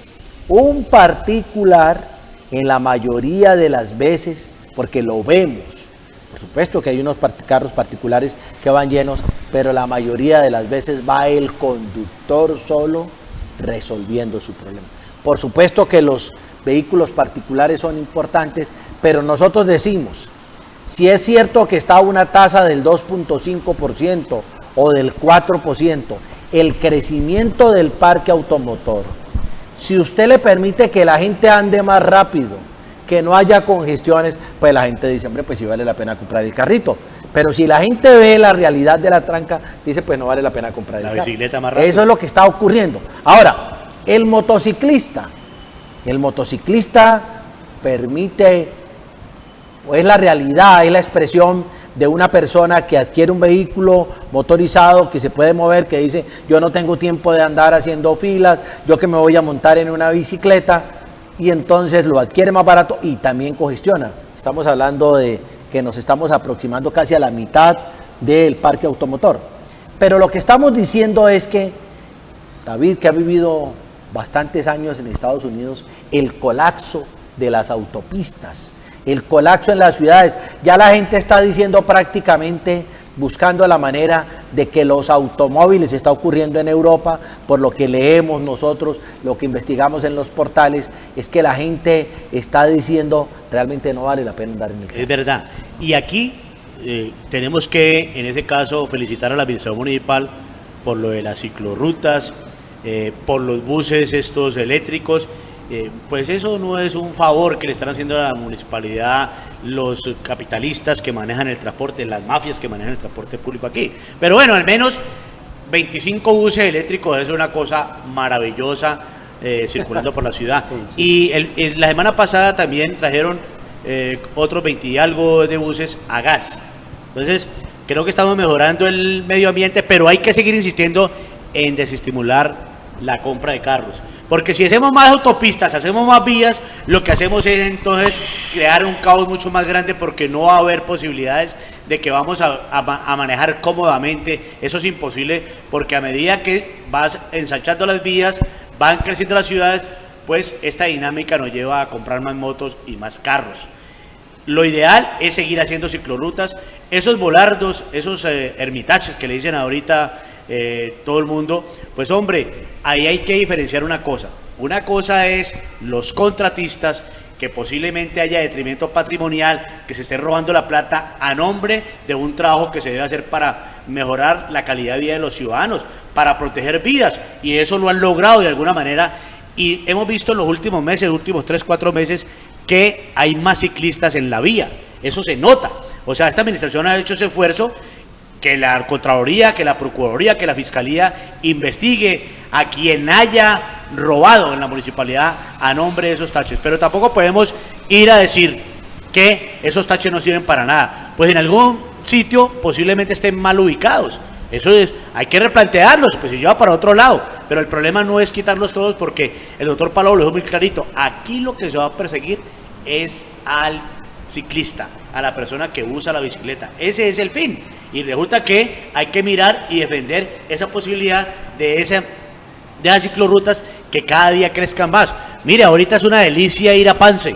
un particular, en la mayoría de las veces, porque lo vemos, por supuesto que hay unos carros particulares que van llenos, pero la mayoría de las veces va el conductor solo resolviendo su problema. Por supuesto que los vehículos particulares son importantes, pero nosotros decimos, si es cierto que está una tasa del 2.5% o del 4%, el crecimiento del parque automotor, si usted le permite que la gente ande más rápido, que no haya congestiones, pues la gente dice, hombre, pues sí vale la pena comprar el carrito. Pero si la gente ve la realidad de la tranca, dice, pues no vale la pena comprar el
bicicleta
carro.
más rápido.
Eso es lo que está ocurriendo. Ahora, el motociclista permite, o es la realidad, es la expresión de una persona que adquiere un vehículo motorizado que se puede mover, que dice, yo no tengo tiempo de andar haciendo filas, yo que me voy a montar en una bicicleta, y entonces lo adquiere más barato y también congestiona. Estamos hablando de que nos estamos aproximando casi a la mitad del parque automotor. Pero lo que estamos diciendo es que David, que ha vivido bastantes años en Estados Unidos, el colapso de las autopistas, el colapso en las ciudades, ya la gente está diciendo prácticamente, buscando la manera de que los automóviles está ocurriendo en Europa, por lo que leemos nosotros, lo que investigamos en los portales, es que la gente está diciendo realmente no vale la pena andar en el carro.
Es verdad. Y aquí tenemos que, en ese caso, felicitar a la administración municipal por lo de las ciclorrutas, por los buses estos eléctricos. Pues eso no es un favor que le están haciendo a la municipalidad los capitalistas que manejan el transporte, las mafias que manejan el transporte público aquí. Pero bueno, al menos 25 buses eléctricos es una cosa maravillosa circulando por la ciudad. Sí. Y la semana pasada también trajeron otros 20 y algo de buses a gas. Entonces, creo que estamos mejorando el medio ambiente, pero hay que seguir insistiendo en desestimular la compra de carros. Porque si hacemos más autopistas, hacemos más vías, lo que hacemos es entonces crear un caos mucho más grande, porque no va a haber posibilidades de que vamos a manejar cómodamente. Eso es imposible, porque a medida que vas ensanchando las vías, van creciendo las ciudades, pues esta dinámica nos lleva a comprar más motos y más carros. Lo ideal es seguir haciendo ciclorrutas, esos volardos, esos ermitaches que le dicen ahorita todo el mundo, pues hombre, ahí hay que diferenciar una cosa. Una cosa es los contratistas, que posiblemente haya detrimento patrimonial, que se esté robando la plata a nombre de un trabajo que se debe hacer para mejorar la calidad de vida de los ciudadanos, para proteger vidas, y eso lo han logrado de alguna manera. Y hemos visto en los últimos meses, los últimos 3-4 meses, que hay más ciclistas en la vía. Eso se nota. O sea, esta administración ha hecho ese esfuerzo, que la Contraloría, que la Procuraduría, que la Fiscalía investigue a quien haya robado en la municipalidad a nombre de esos taches. Pero tampoco podemos ir a decir que esos taches no sirven para nada. Pues en algún sitio posiblemente estén mal ubicados. Eso es, hay que replantearlos, pues se lleva para otro lado. Pero el problema no es quitarlos todos, porque el doctor Palou lo dijo muy clarito. Aquí lo que se va a perseguir es al ciclista, a la persona que usa la bicicleta. Ese es el fin. Y resulta que hay que mirar y defender esa posibilidad de esas ciclorrutas que cada día crezcan más. Mire, ahorita es una delicia ir a Pance,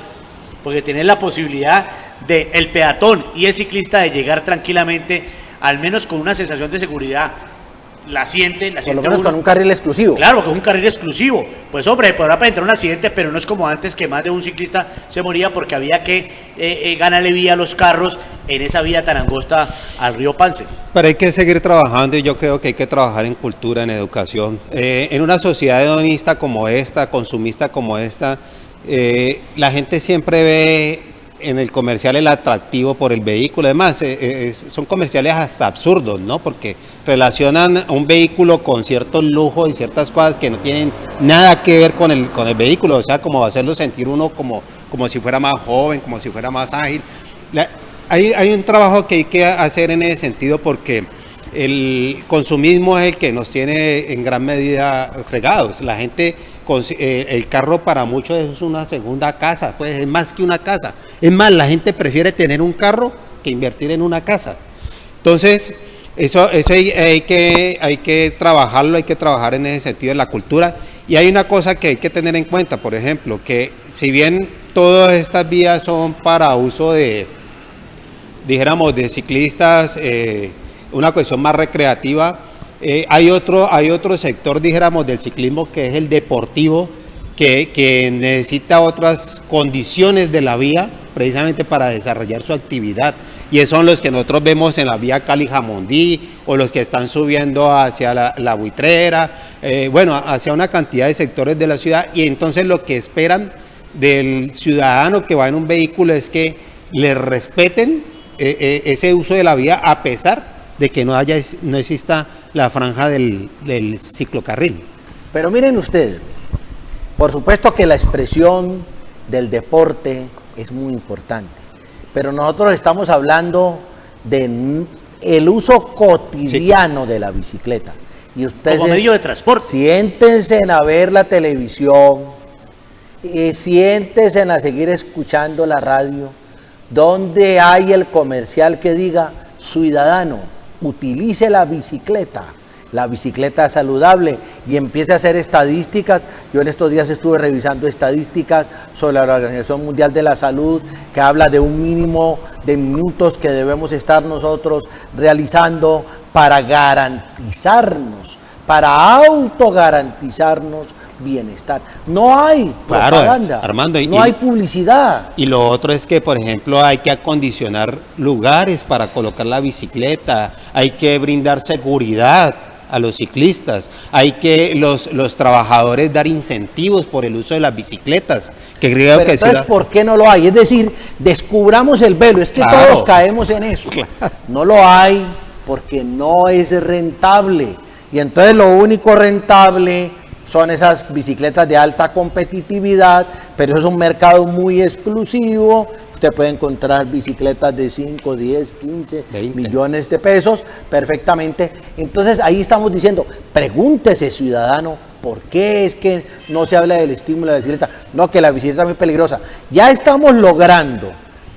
porque tiene la posibilidad de el peatón y el ciclista de llegar tranquilamente, al menos con una sensación de seguridad. La siente
por lo menos
uno,
con un carril exclusivo.
Claro, con un carril exclusivo. Pues hombre, podrá presentar un accidente, pero no es como antes, que más de un ciclista se moría porque había que ganarle vía a los carros en esa vía tan angosta al río Pance.
Pero hay que seguir trabajando, y yo creo que hay que trabajar en cultura, en educación. En una sociedad hedonista como esta, consumista como esta, la gente siempre ve en el comercial el atractivo por el vehículo. Además, son comerciales hasta absurdos, ¿no? Porque relacionan un vehículo con ciertos lujos y ciertas cosas que no tienen nada que ver con el vehículo. O sea, como hacerlo sentir uno como si fuera más joven, como si fuera más ágil. Hay un trabajo que hay que hacer en ese sentido, porque el consumismo es el que nos tiene en gran medida fregados. La gente, el carro para muchos es una segunda casa, pues es más que una casa. Es más, la gente prefiere tener un carro que invertir en una casa. Entonces, eso hay que trabajarlo, hay que trabajar en ese sentido, en la cultura. Y hay una cosa que hay que tener en cuenta, por ejemplo, que si bien todas estas vías son para uso de ciclistas, una cuestión más recreativa, hay otro sector, dijéramos, del ciclismo, que es el deportivo, que necesita otras condiciones de la vía precisamente para desarrollar su actividad, y esos son los que nosotros vemos en la vía Cali-Jamundí, o los que están subiendo hacia la Buitrera, hacia una cantidad de sectores de la ciudad. Y entonces lo que esperan del ciudadano que va en un vehículo es que le respeten ese uso de la vía, a pesar de que no exista la franja del ciclocarril.
Pero miren ustedes, por supuesto que la expresión del deporte es muy importante, pero nosotros estamos hablando de el uso cotidiano de la bicicleta. Y ustedes,
como medio de transporte,
siéntense a ver la televisión, siéntense a seguir escuchando la radio, donde hay el comercial que diga: ciudadano, utilice la bicicleta, la bicicleta es saludable y empiece a hacer estadísticas. Yo en estos días estuve revisando estadísticas sobre la Organización Mundial de la Salud, que habla de un mínimo de minutos que debemos estar nosotros realizando para garantizarnos, para autogarantizarnos bienestar. No hay propaganda,
claro, Armando,
no hay publicidad.
Y lo otro es que, por ejemplo, hay que acondicionar lugares para colocar la bicicleta, hay que brindar seguridad a los ciclistas, hay que los trabajadores dar incentivos por el uso de las bicicletas, que creo
Pero
que
entonces,
sí.
¿por qué no lo hay? Es decir, descubramos el velo, es que
Claro.
todos caemos en eso.
Claro.
No lo hay porque no es rentable. Y entonces lo único rentable son esas bicicletas de alta competitividad, pero eso es un mercado muy exclusivo. Usted puede encontrar bicicletas de 5, 10, 15
20
millones de pesos perfectamente. Entonces ahí estamos diciendo, pregúntese, ciudadano, ¿por qué es que no se habla del estímulo de la bicicleta? No, que la bicicleta es muy peligrosa. Ya estamos logrando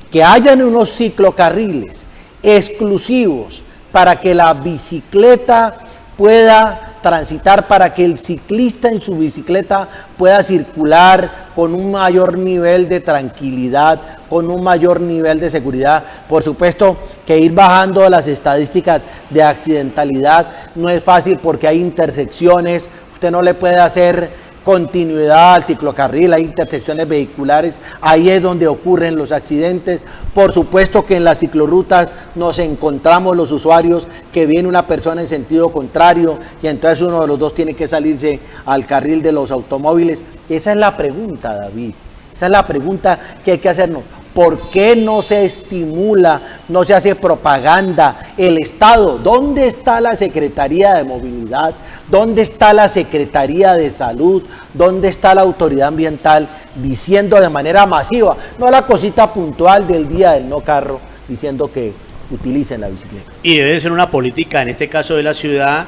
que hayan unos ciclocarriles exclusivos para que la bicicleta pueda transitar, para que el ciclista en su bicicleta pueda circular con un mayor nivel de tranquilidad, con un mayor nivel de seguridad. Por supuesto que ir bajando las estadísticas de accidentalidad no es fácil porque hay intersecciones, usted no le puede hacer continuidad al ciclocarril, hay intersecciones vehiculares, ahí es donde ocurren los accidentes. Por supuesto que en las ciclorrutas nos encontramos los usuarios que viene una persona en sentido contrario y entonces uno de los dos tiene que salirse al carril de los automóviles. Esa es la pregunta, David, esa es la pregunta que hay que hacernos. ¿Por qué no se estimula, no se hace propaganda? El Estado, ¿dónde está la Secretaría de Movilidad? ¿Dónde está la Secretaría de Salud? ¿Dónde está la Autoridad Ambiental diciendo de manera masiva, no la cosita puntual del día del no carro, diciendo que utilicen la bicicleta?
Y debe ser una política, en este caso de la ciudad,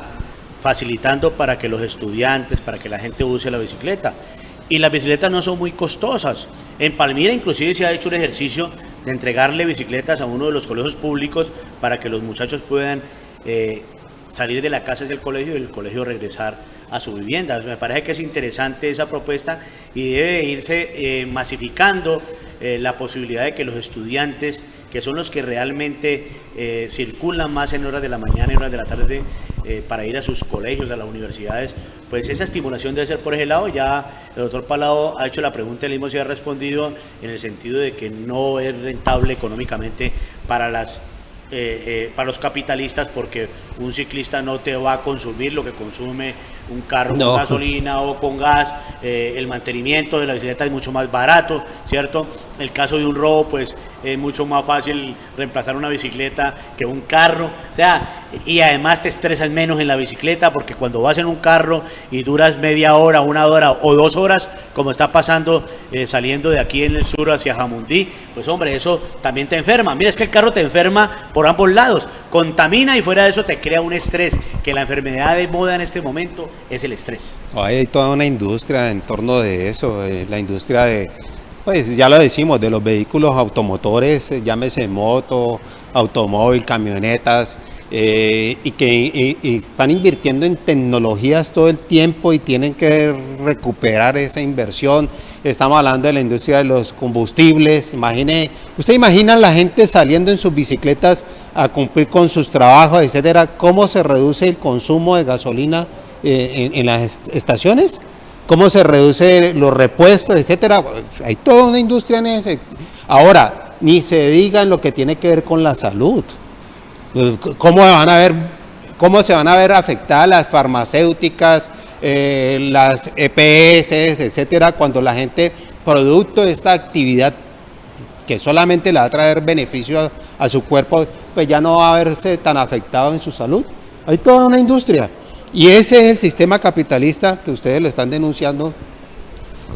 facilitando para que los estudiantes, para que la gente use la bicicleta. Y las bicicletas no son muy costosas. En Palmira inclusive se ha hecho un ejercicio de entregarle bicicletas a uno de los colegios públicos para que los muchachos puedan salir de la casa hacia el colegio y del colegio regresar a su vivienda. Me parece que es interesante esa propuesta y debe irse masificando la posibilidad de que los estudiantes, que son los que realmente circulan más en horas de la mañana y horas de la tarde para ir a sus colegios, a las universidades, pues esa estimulación debe ser por ese lado. Ya el doctor Palao ha hecho la pregunta y le hemos ya respondido en el sentido de que no es rentable económicamente para los capitalistas, porque un ciclista no te va a consumir lo que consume un carro con gasolina o con gas. El mantenimiento de la bicicleta es mucho más barato, ¿cierto? El caso de un robo, pues es mucho más fácil reemplazar una bicicleta que un carro, o sea, y además te estresas menos en la bicicleta, porque cuando vas en un carro y duras media hora, 1 hora o 2 horas, como está pasando saliendo de aquí en el sur hacia Jamundí, pues hombre, eso también te enferma. Mira, es que el carro te enferma por ambos lados, contamina y fuera de eso te crea un estrés, que la enfermedad de moda en este momento es el estrés.
Hay toda una industria en torno de eso, la industria de, pues ya lo decimos, de los vehículos automotores, llámese moto, automóvil, camionetas, y que están invirtiendo en tecnologías todo el tiempo y tienen que recuperar esa inversión. Estamos hablando de la industria de los combustibles. Usted imagina la gente saliendo en sus bicicletas a cumplir con sus trabajos, etcétera. ¿Cómo se reduce el consumo de gasolina en las estaciones? ¿Cómo se reduce los repuestos, etcétera? Hay toda una industria en ese. Ahora, ni se diga en lo que tiene que ver con la salud. ¿Cómo se van a ver afectadas las farmacéuticas, las EPS, etcétera, cuando la gente, producto de esta actividad que solamente le va a traer beneficio a su cuerpo, pues ya no va a verse tan afectado en su salud? Hay toda una industria. Y ese es el sistema capitalista que ustedes lo están denunciando.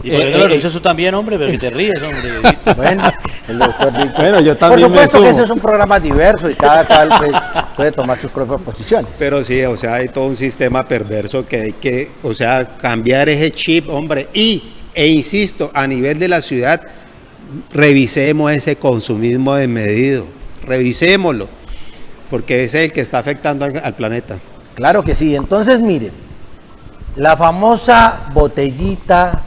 Y por eso lo reviso eso también, hombre, pero que te ríes, hombre.
Bueno, el doctor dijo.
Bueno, yo también.
Por supuesto que eso es un programa diverso y cada cual pues, puede tomar sus propias posiciones.
Pero sí, o sea, hay todo un sistema perverso que hay que, o sea, cambiar ese chip, hombre. E insisto, a nivel de la ciudad, revisemos ese consumismo desmedido, revisémoslo, porque ese es el que está afectando al planeta.
Claro que sí. Entonces, miren, la famosa botellita,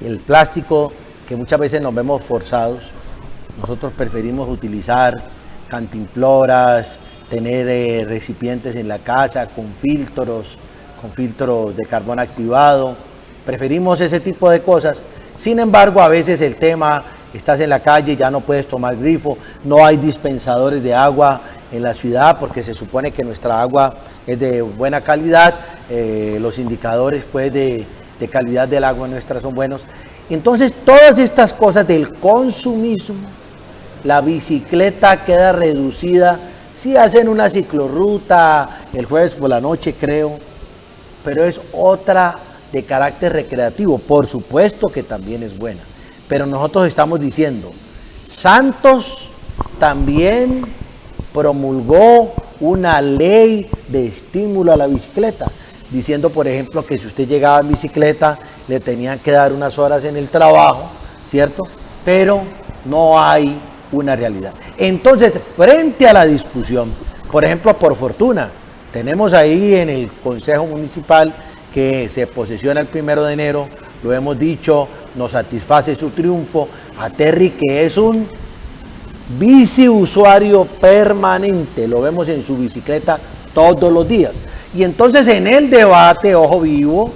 el plástico, que muchas veces nos vemos forzados, nosotros preferimos utilizar cantimploras, tener recipientes en la casa con filtros de carbón activado, preferimos ese tipo de cosas. Sin embargo, a veces el tema, estás en la calle, ya no puedes tomar grifo, no hay dispensadores de agua en la ciudad porque se supone que nuestra agua es de buena calidad, los indicadores pues de calidad del agua nuestra son buenos. Entonces, todas estas cosas del consumismo, la bicicleta queda reducida, si hacen una ciclorruta el jueves por la noche creo, pero es otra de carácter recreativo, por supuesto que también es buena, pero nosotros estamos diciendo, Santos también promulgó una ley de estímulo a la bicicleta, diciendo por ejemplo que si usted llegaba en bicicleta le tenían que dar unas horas en el trabajo, ¿cierto? Pero no hay una realidad. Entonces, frente a la discusión, por ejemplo, por fortuna, tenemos ahí en el Consejo Municipal que se posesiona el 1 de enero, lo hemos dicho, nos satisface su triunfo, a Terry, que es un biciusuario permanente, lo vemos en su bicicleta todos los días. Y entonces en el debate, ojo vivo,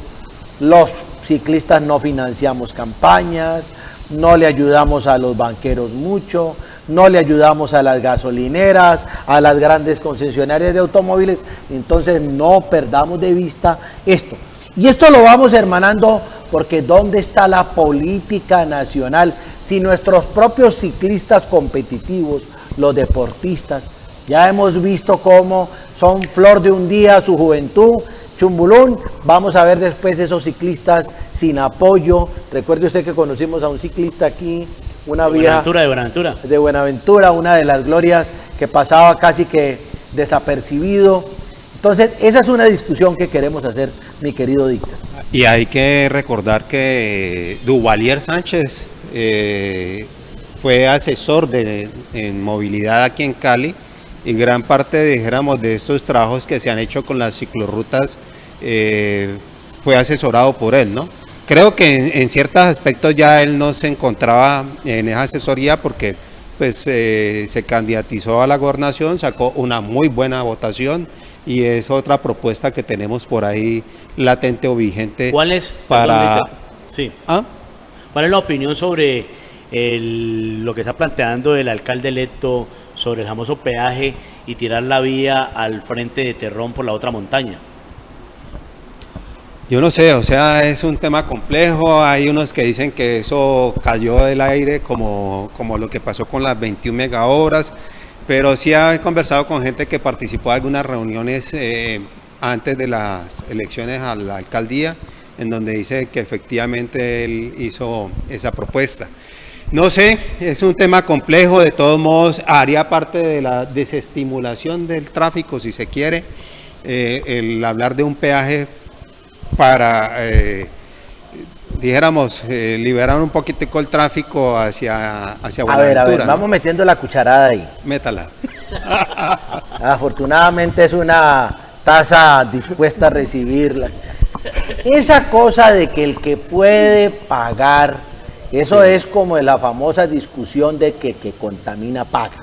los ciclistas no financiamos campañas, no le ayudamos a los banqueros mucho, no le ayudamos a las gasolineras, a las grandes concesionarias de automóviles, entonces no perdamos de vista esto. Y esto lo vamos hermanando porque ¿dónde está la política nacional? Si nuestros propios ciclistas competitivos, los deportistas, ya hemos visto cómo son flor de un día su juventud, Chumbulún, vamos a ver después esos ciclistas sin apoyo. Recuerde usted que conocimos a un ciclista aquí, una vía de Buenaventura, una de las glorias que pasaba casi que desapercibido. Entonces, esa es una discusión que queremos hacer, mi querido Dicter.
Y hay que recordar que Duvalier Sánchez fue asesor en movilidad aquí en Cali, y gran parte, dijéramos, de estos trabajos que se han hecho con las ciclorrutas fue asesorado por él, ¿no? Creo que en ciertos aspectos ya él no se encontraba en esa asesoría porque pues se candidatizó a la gobernación, sacó una muy buena votación y es otra propuesta que tenemos por ahí latente o vigente.
¿Cuál es,
para...
sí. ¿Cuál es la opinión sobre lo que está planteando el alcalde electo sobre el famoso peaje y tirar la vía al frente de Terrón por la otra montaña?
Yo no sé, o sea, es un tema complejo, hay unos que dicen que eso cayó del aire como lo que pasó con las 21 megahoras, pero sí he conversado con gente que participó en algunas reuniones antes de las elecciones a la alcaldía, en donde dice que efectivamente él hizo esa propuesta. No sé, es un tema complejo, de todos modos haría parte de la desestimulación del tráfico, si se quiere, el hablar de un peaje para, dijéramos, liberar un poquitico el tráfico hacia Buenaventura.
A ver, vamos metiendo la cucharada ahí.
Métala.
Afortunadamente es una taza dispuesta a recibirla. Esa cosa de que el que puede pagar, eso sí. Es como la famosa discusión de que contamina paga.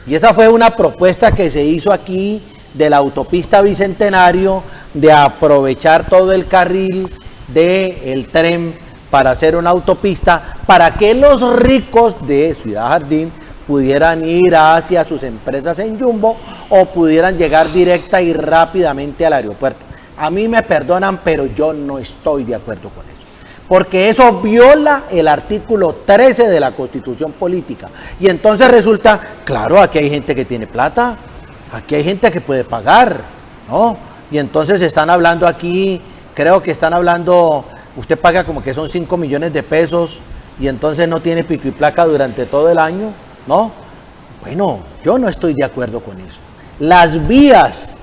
Y esa fue una propuesta que se hizo aquí de la autopista Bicentenario, de aprovechar todo el carril del tren para hacer una autopista, para que los ricos de Ciudad Jardín pudieran ir hacia sus empresas en Jumbo o pudieran llegar directa y rápidamente al aeropuerto. A mí me perdonan, pero yo no estoy de acuerdo con eso, porque eso viola el artículo 13 de la Constitución Política. Y entonces resulta, claro, aquí hay gente que tiene plata, aquí hay gente que puede pagar, ¿no? Y entonces están hablando aquí, creo que están hablando, usted paga como que son 5 millones de pesos y entonces no tiene pico y placa durante todo el año, ¿no? Bueno, yo no estoy de acuerdo con eso. Las vías,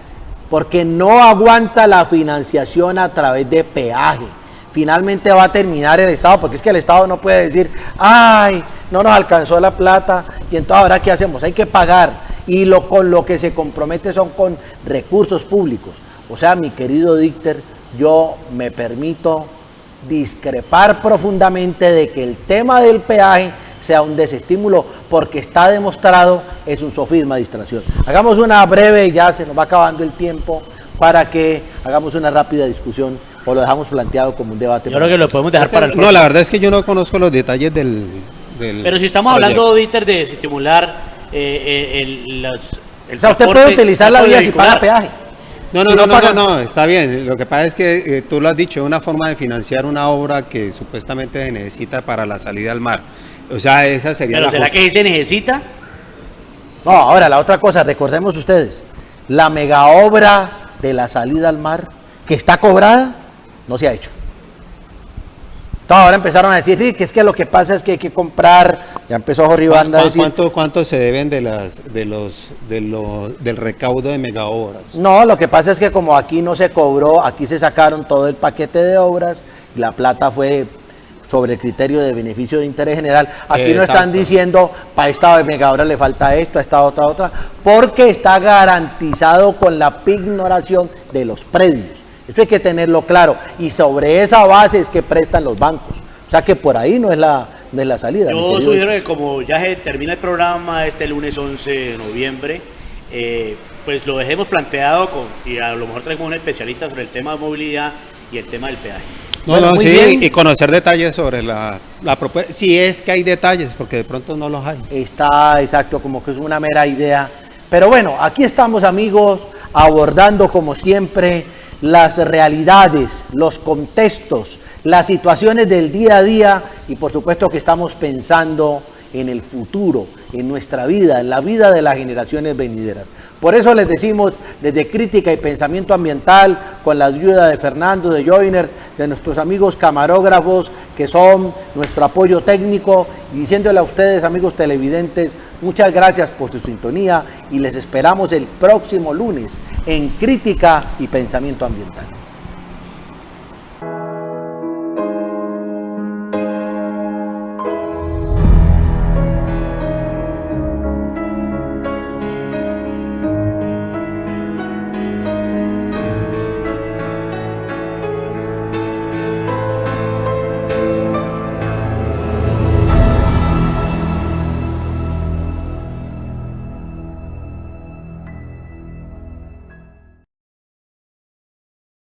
porque no aguanta la financiación a través de peaje. Finalmente va a terminar el Estado, porque es que el Estado no puede decir, ay, no nos alcanzó la plata y entonces ahora ¿qué hacemos? Hay que pagar. y con lo que se compromete son con recursos públicos. O sea, mi querido Dícter, yo me permito discrepar profundamente de que el tema del peaje sea un desestímulo, porque está demostrado, es un sofisma de distracción. Hagamos una breve, ya se nos va acabando el tiempo, para que hagamos una rápida discusión, o lo dejamos planteado como un debate.
Yo creo que lo podemos dejar para el próximo.
No, la verdad es que yo no conozco los detalles del
Pero si estamos
proyecto.
hablando, Dieter, de estimular
O sea, usted puede utilizar la vía si paga peaje.
No, está bien. Lo que pasa es que tú lo has dicho, es una forma de financiar una obra que supuestamente se necesita para la salida al mar. O sea, esa sería
Pero
la
¿será que se necesita?
No, ahora la otra cosa, recordemos ustedes, la mega obra de la salida al mar que está cobrada, no se ha hecho. Entonces ahora empezaron a decir, sí, que es que lo que pasa es que hay que comprar, ya empezó Jorge Banda a decir.
¿Cuánto se deben del recaudo de mega obras?
No, lo que pasa es que como aquí no se cobró, aquí se sacaron todo el paquete de obras, y la plata fue sobre el criterio de beneficio de interés general. Aquí no están diciendo, para esta mega obra le falta esto, a esta otra, porque está garantizado con la pignoración de los predios. Esto hay que tenerlo claro, y sobre esa base es que prestan los bancos. O sea que por ahí no es la salida.
Yo sugiero que como ya se termina el programa este lunes 11 de noviembre, pues lo dejemos planteado y a lo mejor traemos un especialista sobre el tema de movilidad y el tema del peaje.
Bueno,
sí,
bien.
y conocer detalles sobre la propuesta, si es que hay detalles, porque de pronto no los hay.
Está exacto, como que es una mera idea. Pero bueno, aquí estamos, amigos, abordando como siempre las realidades, los contextos, las situaciones del día a día, y por supuesto que estamos pensando en el futuro, en nuestra vida, en la vida de las generaciones venideras. Por eso les decimos, desde Crítica y Pensamiento Ambiental, con la ayuda de Fernando, de Joiner, de nuestros amigos camarógrafos, que son nuestro apoyo técnico, y diciéndole a ustedes, amigos televidentes, muchas gracias por su sintonía, y les esperamos el próximo lunes en Crítica y Pensamiento Ambiental.